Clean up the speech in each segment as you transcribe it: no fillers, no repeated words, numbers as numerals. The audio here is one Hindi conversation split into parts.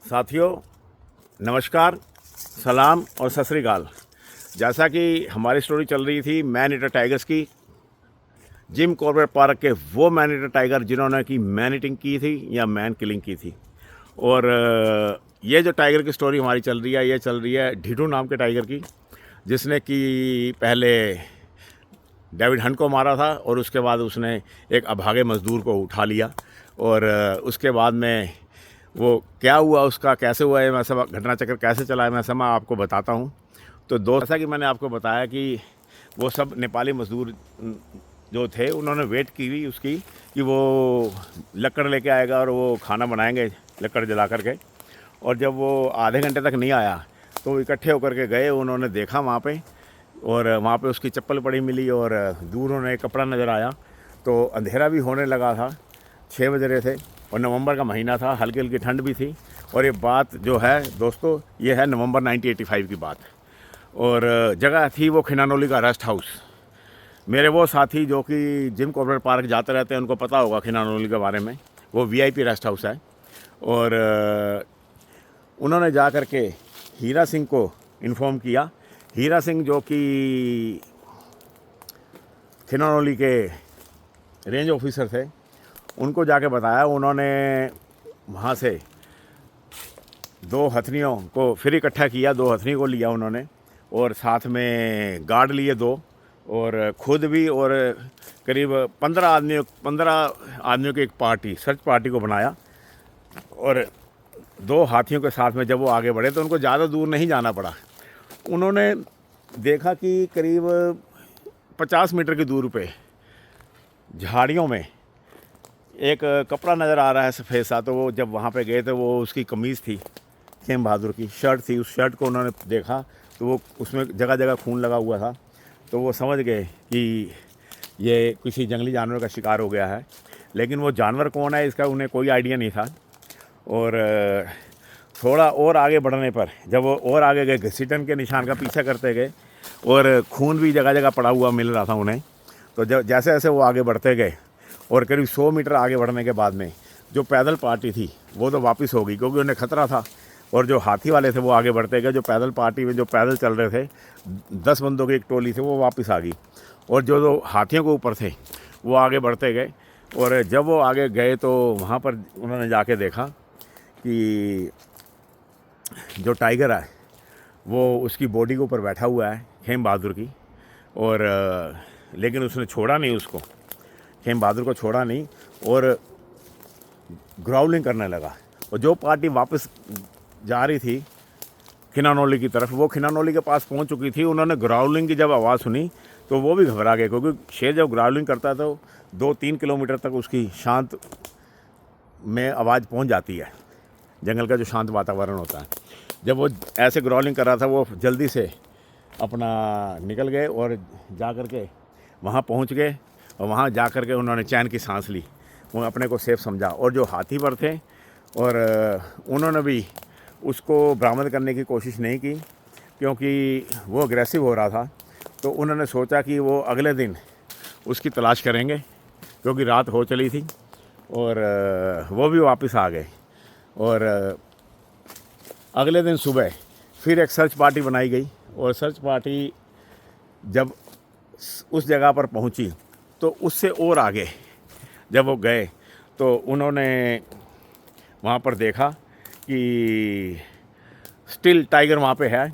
साथियों, नमस्कार, सलाम और सत श्री अकाल। जैसा कि हमारी स्टोरी चल रही थी मैन ईटर टाइगर्स की, जिम कॉर्बेट पार्क के वो मैन ईटर टाइगर जिन्होंने की मैन ईटिंग की थी या मैन किलिंग की थी। और ये जो टाइगर की स्टोरी हमारी चल रही है, ये चल रही है ढिडू नाम के टाइगर की, जिसने कि पहले डेविड हंट को मारा था और उसके बाद उसने एक अभागे मज़दूर को उठा लिया। और उसके बाद में वो क्या हुआ, उसका कैसे हुआ है, मैं सब घटना चक्र कैसे चला है, मैं सब आपको बताता हूँ। तो दोस्त, जैसा कि मैंने आपको बताया कि वो सब नेपाली मज़दूर जो थे उन्होंने वेट की हुई उसकी कि वो लकड़ लेके आएगा और वो खाना बनाएंगे लकड़ जला करके। और जब वो आधे घंटे तक नहीं आया तो इकट्ठे होकर के गए, उन्होंने देखा वहाँ पे, और वहाँ पे उसकी चप्पल पड़ी मिली और दूर उन्हें कपड़ा नज़र आया। तो अंधेरा भी होने लगा था, 6 बज रहे थे और नवंबर का महीना था, हल्की हल्की ठंड भी थी। और ये बात जो है दोस्तों, ये है नवंबर 1985 की बात। और जगह थी वो खिनानोली का रेस्ट हाउस। मेरे वो साथी जो कि जिम कॉर्बेट पार्क जाते रहते हैं उनको पता होगा खिनानोली के बारे में, वो वीआईपी रेस्ट हाउस है। और उन्होंने जा कर के हीरा सिंह को इन्फॉर्म किया। हीरा सिंह जो कि खिनानोली के रेंज ऑफिसर थे, उनको जाके बताया। उन्होंने वहाँ से 2 हथनियों को फिर इकट्ठा किया, 2 हथनी को लिया उन्होंने, और साथ में गार्ड लिए 2, और खुद भी, और करीब 15 आदमियों की एक पार्टी, सर्च पार्टी को बनाया। और 2 हाथियों के साथ में जब वो आगे बढ़े तो उनको ज़्यादा दूर नहीं जाना पड़ा। उन्होंने देखा कि करीब 50 मीटर की दूर पे झाड़ियों में एक कपड़ा नज़र आ रहा है सफ़ेद सा। तो वो जब वहाँ पे गए तो वो उसकी कमीज़ थी, खेम बहादुर की शर्ट थी, उस शर्ट को उन्होंने देखा तो वो उसमें जगह जगह खून लगा हुआ था। तो वो समझ गए कि ये किसी जंगली जानवर का शिकार हो गया है, लेकिन वो जानवर कौन है इसका उन्हें कोई आइडिया नहीं था। और थोड़ा और आगे बढ़ने पर जब वो और आगे गए, घसीटन के निशान का पीछा करते गए और खून भी जगह जगह पड़ा हुआ मिल रहा था उन्हें। तो जब जैसे जैसे वो आगे बढ़ते गए और करीब 100 मीटर आगे बढ़ने के बाद में जो पैदल पार्टी थी वो तो वापस हो गई, क्योंकि उन्हें खतरा था। और जो हाथी वाले थे वो आगे बढ़ते गए, जो पैदल पार्टी में जो पैदल चल रहे थे 10 बंदों की एक टोली थी वो वापस आ गई। और जो 2 हाथियों के ऊपर थे वो आगे बढ़ते गए। और जब वो आगे गए तो वहाँ पर उन्होंने जाके देखा कि जो टाइगर है वो उसकी बॉडी के ऊपर बैठा हुआ है, खेम बहादुर की। और लेकिन उसने छोड़ा नहीं, उसको खेम बहादुर को छोड़ा नहीं और ग्राउलिंग करने लगा। और जो पार्टी वापस जा रही थी खिनानोली की तरफ, वो खिनानोली के पास पहुंच चुकी थी। उन्होंने ग्राउलिंग की जब आवाज़ सुनी तो वो भी घबरा गए, क्योंकि शेर जब ग्राउलिंग करता है तो 2-3 किलोमीटर तक उसकी शांत में आवाज़ पहुंच जाती है, जंगल का जो शांत वातावरण होता है। जब वो ऐसे ग्राउलिंग कर रहा था वो जल्दी से अपना निकल गए और जा कर के वहाँ पहुँच गए। और वहाँ जा कर के उन्होंने चैन की सांस ली, वो अपने को सेफ समझा। और जो हाथी पर थे और उन्होंने भी उसको बरामद करने की कोशिश नहीं की, क्योंकि वो अग्रेसिव हो रहा था। तो उन्होंने सोचा कि वो अगले दिन उसकी तलाश करेंगे, क्योंकि रात हो चली थी। और वो भी वापस आ गए। और अगले दिन सुबह फिर एक सर्च पार्टी बनाई गई। और सर्च पार्टी जब उस जगह पर पहुंची तो उससे और आगे जब वो गए तो उन्होंने वहाँ पर देखा कि स्टिल टाइगर वहाँ पे है,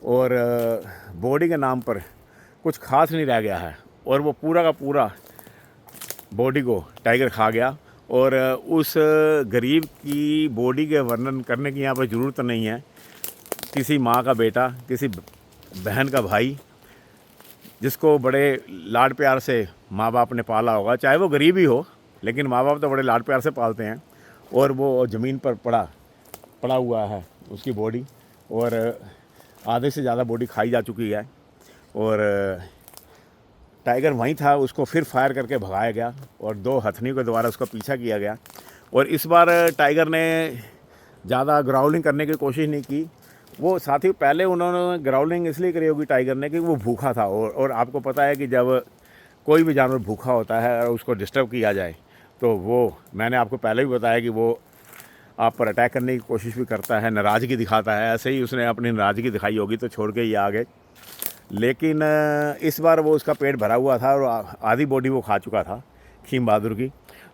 और बॉडी के नाम पर कुछ खास नहीं रह गया है। और वो पूरा का पूरा बॉडी को टाइगर खा गया। और उस गरीब की बॉडी के वर्णन करने की यहाँ पर ज़रूरत नहीं है। किसी माँ का बेटा, किसी बहन का भाई, जिसको बड़े लाड प्यार से माँ बाप ने पाला होगा, चाहे वो गरीब ही हो, लेकिन माँ बाप तो बड़े लाड प्यार से पालते हैं। और वो ज़मीन पर पड़ा हुआ है उसकी बॉडी, और आधे से ज़्यादा बॉडी खाई जा चुकी है। और टाइगर वहीं था, उसको फिर फायर करके भगाया गया और 2 हथनी के द्वारा उसका पीछा किया गया। और इस बार टाइगर ने ज़्यादा ग्राउलिंग करने की कोशिश नहीं की। वो साथी पहले उन्होंने ग्राउलिंग इसलिए करी होगी टाइगर ने कि वो भूखा था। और आपको पता है कि जब कोई भी जानवर भूखा होता है और उसको डिस्टर्ब किया जाए तो वो, मैंने आपको पहले भी बताया कि वो आप पर अटैक करने की कोशिश भी करता है, नाराज़गी दिखाता है। ऐसे ही उसने अपनी नाराज़गी दिखाई होगी तो छोड़ के ही आ गए। लेकिन इस बार वो उसका पेट भरा हुआ था और आधी बॉडी वो खा चुका था खीम बहादुर की।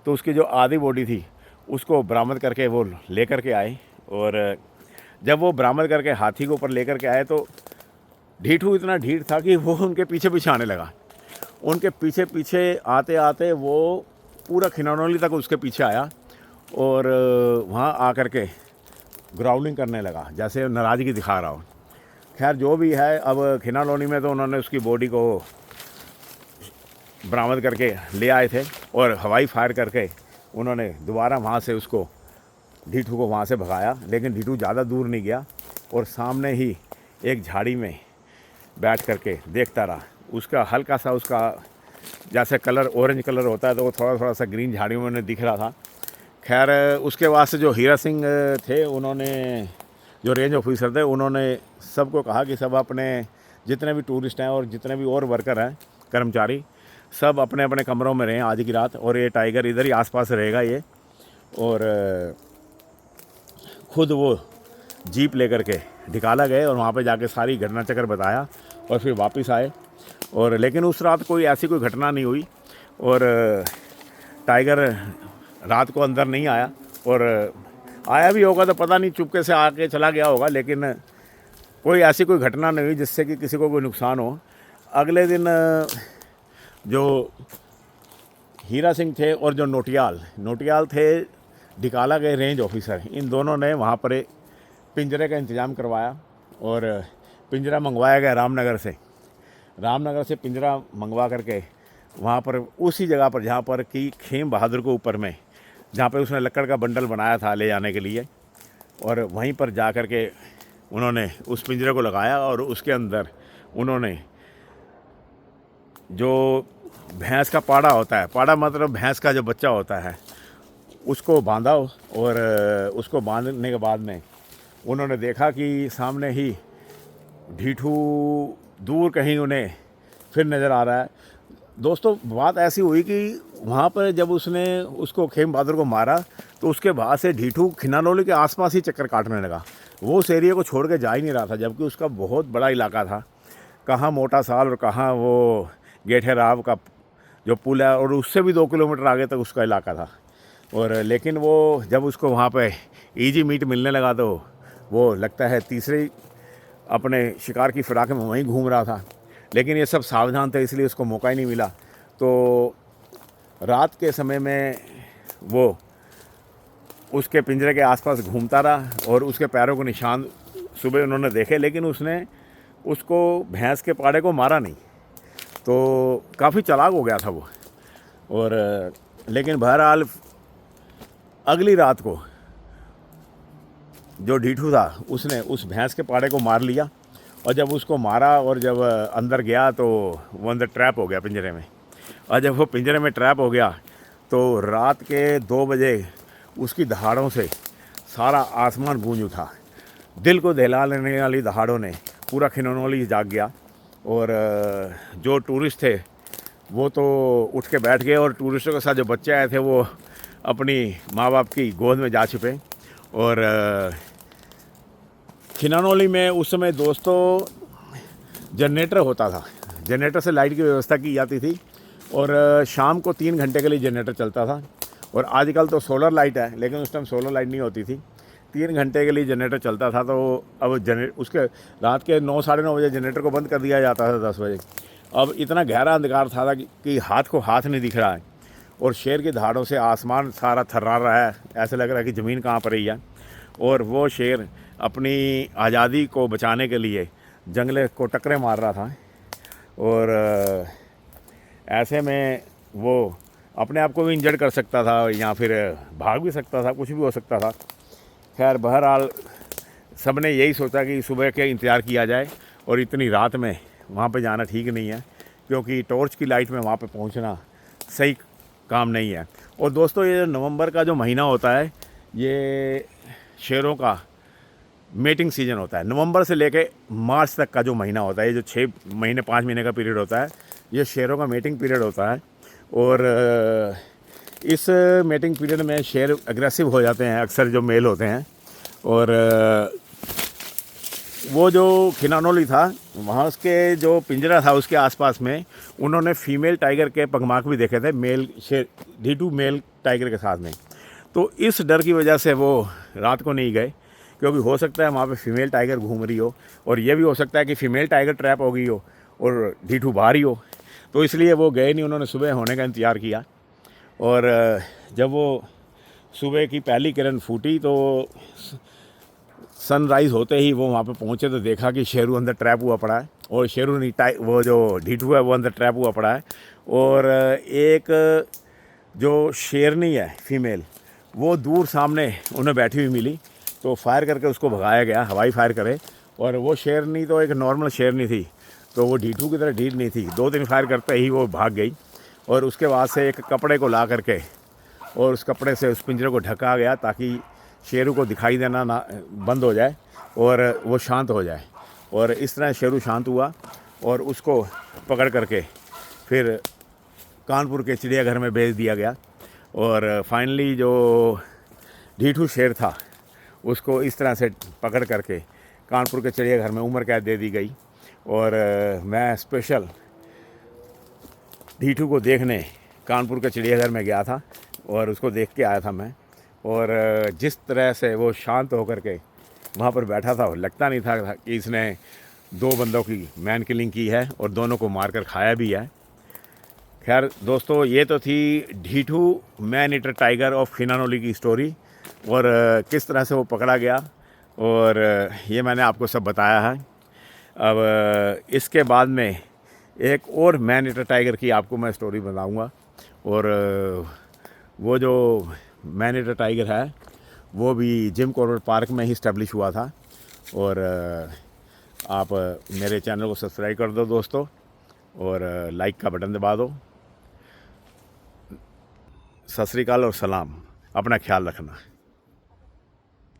तो उसकी जो आधी बॉडी थी उसको बरामद करके वो लेकर के आए, और जब वो बरामद करके हाथी के ऊपर लेकर के आए तो ढीठू इतना ढीठ था कि वो उनके पीछे पीछे आने लगा। उनके पीछे पीछे आते आते वो पूरा खिनौनोली तक उसके पीछे आया और वहाँ आकर के ग्राउलिंग करने लगा, जैसे नाराज़गी दिखा रहा हो। खैर जो भी है, अब खिनालोनी में तो उन्होंने उसकी बॉडी को बरामद करके ले आए थे और हवाई फायर करके उन्होंने दोबारा वहाँ से उसको ढीठू को वहाँ से भगाया। लेकिन ढीठू ज़्यादा दूर नहीं गया और सामने ही एक झाड़ी में बैठ करके देखता रहा। उसका हल्का सा उसका जैसे कलर ऑरेंज कलर होता है तो वो थोड़ा थोड़ा सा ग्रीन झाड़ियों में दिख रहा था। खैर उसके बाद से जो हीरा सिंह थे, उन्होंने जो रेंज ऑफिसर थे, उन्होंने सबको कहा कि सब अपने जितने भी टूरिस्ट हैं और जितने भी और वर्कर हैं, कर्मचारी, सब अपने अपने कमरों में रहें आज की रात, और ये टाइगर इधर ही आसपास रहेगा ये। और खुद वो जीप लेकर के ढिकाला गए और वहाँ पे जाके सारी घटना चक्र बताया और फिर वापस आए। और लेकिन उस रात कोई ऐसी कोई घटना नहीं हुई और टाइगर रात को अंदर नहीं आया, और आया भी होगा तो पता नहीं चुपके से आके चला गया होगा, लेकिन कोई ऐसी कोई घटना नहीं हुई जिससे कि किसी को कोई नुकसान हो। अगले दिन जो हीरा सिंह थे और जो नोटियाल थे, ढिकाला गए रेंज ऑफिसर, इन दोनों ने वहाँ पर पिंजरे का इंतज़ाम करवाया और पिंजरा मंगवाया गया रामनगर से पिंजरा मंगवा करके वहाँ पर उसी जगह पर जहाँ पर कि खीम बहादुर के ऊपर में, जहाँ पे उसने लकड़ का बंडल बनाया था ले जाने के लिए, और वहीं पर जा कर के उन्होंने उस पिंजरे को लगाया और उसके अंदर उन्होंने जो भैंस का पाड़ा होता है, पाड़ा मतलब भैंस का जो बच्चा होता है, उसको बांधा। और उसको बांधने के बाद में उन्होंने देखा कि सामने ही ढीठू दूर कहीं उन्हें फिर नज़र आ रहा है। दोस्तों बात ऐसी हुई कि वहाँ पर जब उसने उसको खेम बहादुर को मारा तो उसके बाद से ढीठू खिनानोली के आसपास ही चक्कर काटने लगा। वो उस एरिया को छोड़ के जा ही नहीं रहा था, जबकि उसका बहुत बड़ा इलाका था। कहाँ मोटा साल और कहाँ वो गेठे राव का जो पुल है, और उससे भी 2 किलोमीटर आगे तक उसका इलाका था। और लेकिन वो जब उसको वहाँ पे ईजी मीट मिलने लगा तो वो लगता है तीसरे अपने शिकार की फिराक में वहीं घूम रहा था। लेकिन ये सब सावधान थे, इसलिए उसको मौका ही नहीं मिला। तो रात के समय में वो उसके पिंजरे के आसपास घूमता रहा और उसके पैरों के निशान सुबह उन्होंने देखे, लेकिन उसने उसको भैंस के पाड़े को मारा नहीं। तो काफ़ी चालाक हो गया था वो। और लेकिन बहरहाल अगली रात को जो ढीठू था उसने उस भैंस के पाड़े को मार लिया, और जब उसको मारा और जब अंदर गया तो वो अंदर ट्रैप हो गया पिंजरे में। और जब वो पिंजरे में ट्रैप हो गया तो रात के 2 बजे उसकी दहाड़ों से सारा आसमान गूंज उठा। दिल को दहला लेने वाली दहाड़ों ने पूरा खिनौनोली जाग गया। और जो टूरिस्ट थे वो तो उठ के बैठ गए, और टूरिस्टों के साथ जो बच्चे आए थे वो अपनी माँ बाप की गोद में जा छुपे। और खिनानोली में उस समय दोस्तों जनरेटर होता था, जनरेटर से लाइट की व्यवस्था की जाती थी, और शाम को 3 घंटे के लिए जनरेटर चलता था। और आजकल तो सोलर लाइट है, लेकिन उस टाइम सोलर लाइट नहीं होती थी। 3 घंटे के लिए जनरेटर चलता था। तो अब उसके रात के 9 साढ़े 9 बजे जनरेटर को बंद कर दिया जाता था 10 बजे। अब इतना गहरा अंधकार था कि हाथ को हाथ नहीं दिख रहा है, और शेर की दहाड़ों से आसमान सारा थर्रा रहा है, ऐसा लग रहा है कि ज़मीन कहाँ पर रही है। और वो शेर अपनी आज़ादी को बचाने के लिए जंगले को टक्करें मार रहा था। और ऐसे में वो अपने आप को भी इंजर्ड कर सकता था या फिर भाग भी सकता था, कुछ भी हो सकता था। खैर बहरहाल सब ने यही सोचा कि सुबह के इंतज़ार किया जाए, और इतनी रात में वहाँ पे जाना ठीक नहीं है, क्योंकि टॉर्च की लाइट में वहाँ पे पहुँचना सही काम नहीं है। और दोस्तों ये नवंबर का जो महीना होता है, ये शेरों का मेटिंग सीज़न होता है। नवंबर से लेके मार्च तक का जो महीना होता है, ये जो 6 महीने 5 महीने का पीरियड होता है, ये शेरों का मेटिंग पीरियड होता है। और इस मेटिंग पीरियड में शेर एग्रेसिव हो जाते हैं अक्सर, जो मेल होते हैं। और वो जो खिनानोली था वहाँ, उसके जो पिंजरा था उसके आसपास में उन्होंने फीमेल टाइगर के पगमार्क भी देखे थे, मेल शेर ढीठू मेल टाइगर के साथ में। तो इस डर की वजह से वो रात को नहीं गए, क्योंकि हो सकता है वहाँ पे फीमेल टाइगर घूम रही हो, और ये भी हो सकता है कि फ़ीमेल टाइगर ट्रैप हो गई हो और ढीठू बाहर ही हो। तो इसलिए वो गए नहीं, उन्होंने सुबह होने का इंतज़ार किया। और जब वो सुबह की पहली किरण फूटी तो सनराइज़ होते ही वो वहाँ पे पहुँचे तो देखा कि शेरू अंदर ट्रैप हुआ पड़ा है, और शेरू नहीं, वो जो ढीठू है वो अंदर ट्रैप हुआ पड़ा है। और एक जो शेरनी है फीमेल, वो दूर सामने उन्हें बैठी हुई मिली, तो फायर करके उसको भगाया गया, हवाई फायर करे। और वो शेरनी तो एक नॉर्मल शेरनी थी, तो वो ढीठू की तरह ढीठ नहीं थी। 2-3 फायर करते ही वो भाग गई। और उसके बाद से एक कपड़े को ला करके और उस कपड़े से उस पिंजरे को ढका गया, ताकि शेरू को दिखाई देना ना बंद हो जाए और वो शांत हो जाए। और इस तरह शेरू शांत हुआ और उसको पकड़ करके फिर कानपुर के चिड़ियाघर में भेज दिया गया। और फाइनली जो ढीठू शेर था उसको इस तरह से पकड़ करके कानपुर के चिड़ियाघर में उम्र कैद दे दी गई। और मैं स्पेशल ढीठू को देखने कानपुर के चिड़ियाघर में गया था और उसको देख के आया था मैं। और जिस तरह से वो शांत होकर के वहाँ पर बैठा था, लगता नहीं था कि इसने 2 बंदों की मैन किलिंग की है और दोनों को मारकर खाया भी है। खैर दोस्तों, ये तो थी ढीठू मैन ईटर टाइगर ऑफ खिनानोली की स्टोरी, और किस तरह से वो पकड़ा गया, और ये मैंने आपको सब बताया है। अब इसके बाद में एक और मैन ईटर टाइगर की आपको मैं स्टोरी बताऊंगा। और वो जो मैन ईटर टाइगर है वो भी जिम कॉर्बेट पार्क में ही इस्टेब्लिश हुआ था। और आप मेरे चैनल को सब्सक्राइब कर दो दोस्तों, और लाइक का बटन दबा दो। सत श्री अकाल और सलाम, अपना ख्याल रखना।